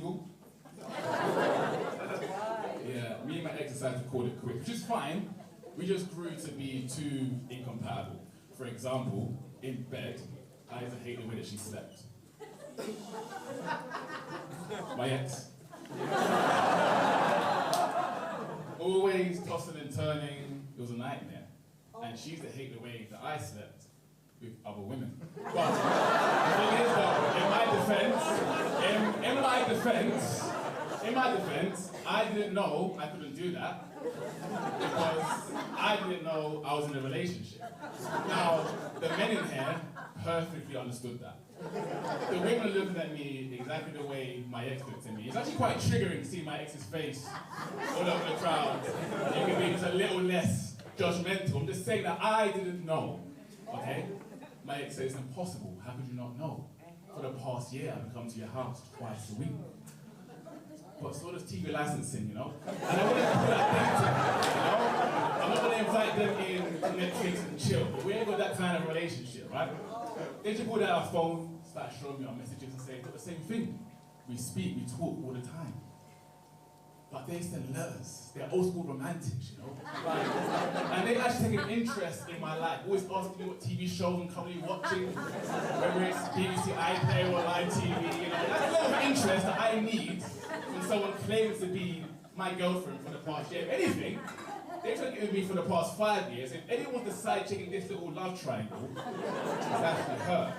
single. Yeah, me and my ex decided to call it quits, which is fine. We just grew to be too incompatible. For example, in bed, I used to hate the way that she slept. My ex. Always tossing and turning, it was a nightmare. And she used to hate the way that I slept with other women. But the thing is though, in my defense, I didn't know I couldn't do that because I didn't know I was in a relationship. Now, the men in here perfectly understood that. The women looked at me exactly the way my ex looked at me. It's actually quite triggering to see my ex's face all over the crowd. You can be just a little less judgmental. I'm just saying that I didn't know, okay? My ex said, it's impossible. How could you not know? For the past year, I've come to your house twice a week. But so does TV licensing, you know? And I wouldn't put that dating, you know? I'm not gonna invite them in to Netflix and chill, but we ain't got that kind of relationship, right? They just pulled out our phone, start showing me our messages and saying, the same thing. We speak, we talk all the time. But they send letters. They're old school romantics, you know? And they actually take an interest in my life, always asking me what TV shows I'm currently watching, whether it's BBC iPlayer or live TV, you know? That's a level of interest that I need when someone claims to be my girlfriend for the past year. If anything, they've been with me for the past 5 years. If anyone's decided checking this little love triangle, it's actually her.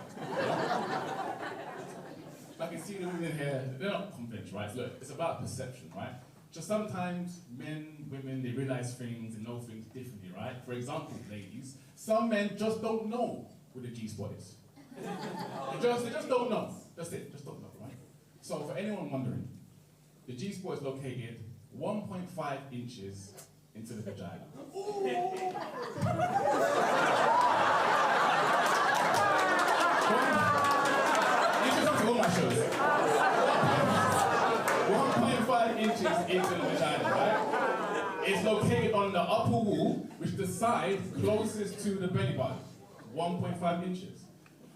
But I can see the women here, they're not convinced, right? Look, it's about perception, right? Just sometimes men, women, they realize things and know things differently, right? For example, ladies, some men just don't know where the G-spot is. They just don't know. That's it, just don't know, right? So for anyone wondering, the G-spot is located 1.5 inches into the vagina. You should come to all my shows. 1.5 inches into the vagina, right? It's located on the upper wall, which is the side closest to the belly button. 1.5 inches.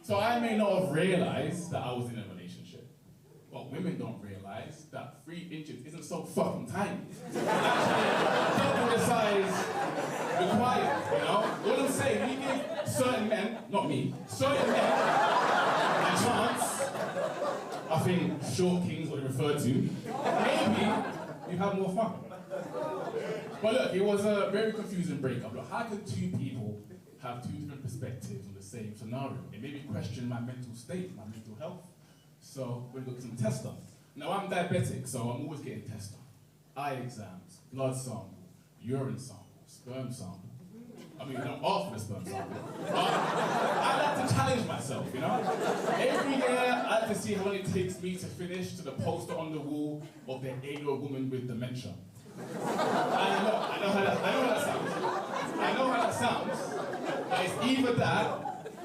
So I may not have realized that I was in a relationship. But women don't realize that 3 inches isn't so fucking tiny. Actually, double the size required, you know? What I'm saying, we give certain men, not me, certain men a chance. I think short kings, what they refer to, maybe you have more fun. But look, it was a very confusing breakup. Look, how can two people have two different perspectives on the same scenario? It made me question my mental state, my mental health. So we're going to get some tests done. Now I'm diabetic, so I'm always getting tests done. Eye exams, blood sample, urine sample, sperm sample. I mean, I don't ask for the sperm sample. But I like to challenge myself, you know? Every year, I like to see how long it takes me to finish to the poster on the wall of the 8-year-old woman with dementia. I know how that sounds. But it's either that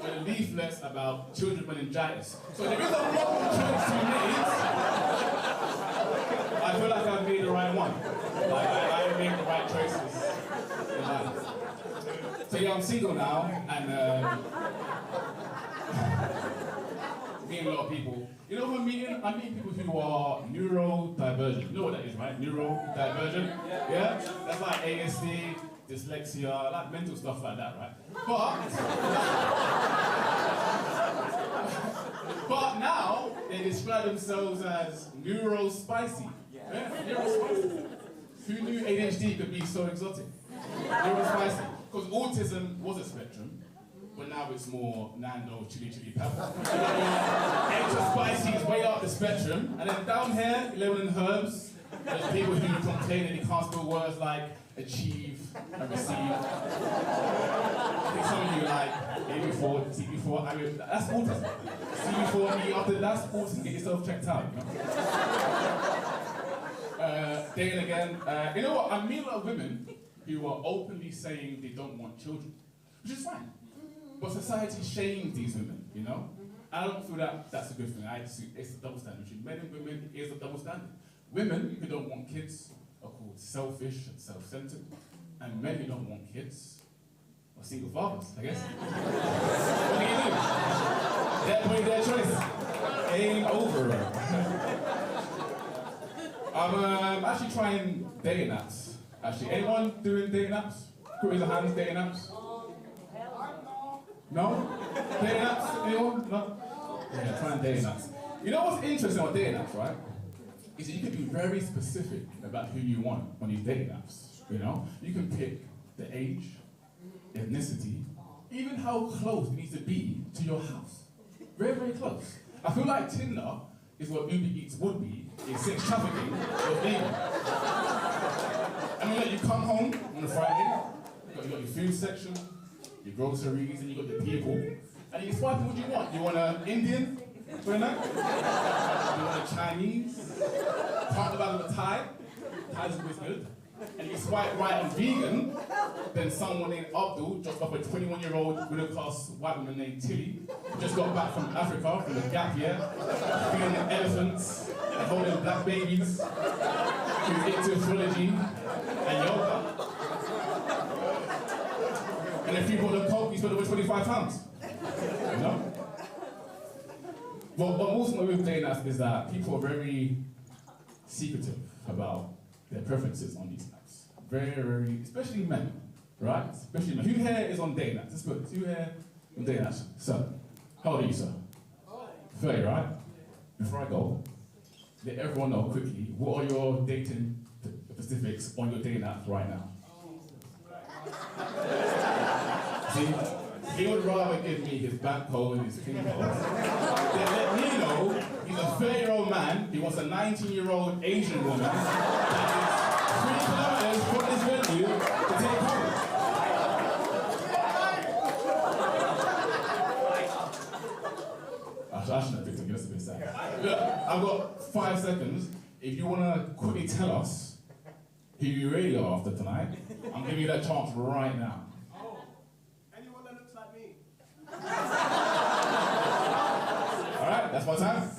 or the leaflets about children's meningitis. So there is a lot of choice to be made. I feel like I've made the right one. Like, I made the right choices in life. So yeah, I'm single now, and meeting a lot of people. You know who I'm meeting? I'm meeting people who are neurodivergent. You know what that is, right? Neurodivergent? Yeah? That's like ASD, dyslexia, like mental stuff like that, right? But now, they describe themselves as neurospicy. Yeah, neurospicy. Who knew ADHD could be so exotic? Neurospicy. Because autism was a spectrum, but now it's more Nando, chili pepper. Extra spicy is way up the spectrum, and then down here, 11 herbs, there's people who complain that they can't spell words like achieve and receive. I think some of you like A before, C before, I mean, that's autism. C before, E after, that's autism. Get yourself checked out, you know? Then again, you know what? I meet a lot of women who are openly saying they don't want children, which is fine. But society shames these women, you know? I don't feel that that's a good thing. It's a double standard. Between men and women is a double standard. Women who don't want kids are called selfish and self-centered, and men who don't want kids are single fathers, I guess. What do you do? That point, their choice. Ain't over. I'm actually trying dating apps. Actually, anyone doing dating apps? Put your hands, dating apps. No? Dating apps? Anyone? No? Yeah, trying dating apps. You know what's interesting about dating apps, right? Is that you can be very specific about who you want on these dating apps. You know? You can pick the age, ethnicity, even how close it needs to be to your house. Very, very close. I feel like Tinder is what Uber Eats would be if sex trafficking was legal. I mean, like, you come home on a Friday, you got your food section, your groceries, and you got the people, and you swipe what you want. You want an Indian for the night? You want a Chinese? Part about a Thai? Thai's always good. And you swipe right on vegan, then someone named Abdul just got a 21-year-old middle-class white woman named Tilly, who just got back from Africa, from the gap year, feeding elephants, and holding black babies, who's into astrology and yoga. And if you bought a Coke, you spent over £25. You know? Well, what most of with dating apps is that people are very secretive about their preferences on these apps. Very, very, especially men, right? Especially men. Who here is on dating apps? Let's put who here on dating apps? Sir, how old are you, sir? 30, right? Before I go, let everyone know quickly, what are your dating specifics on your dating apps right now? See, he would rather give me his back code and his pin code than let me know he's a 30-year-old man, he wants a 19-year-old Asian woman that is 3 kilometers from this venue to take home. I shouldn't have picked him, that's a bit sad. Look, I've got 5 seconds. If you want to quickly tell us who you really are after tonight, I'm giving you that chance right now. Anyone that looks like me. All right, that's my time.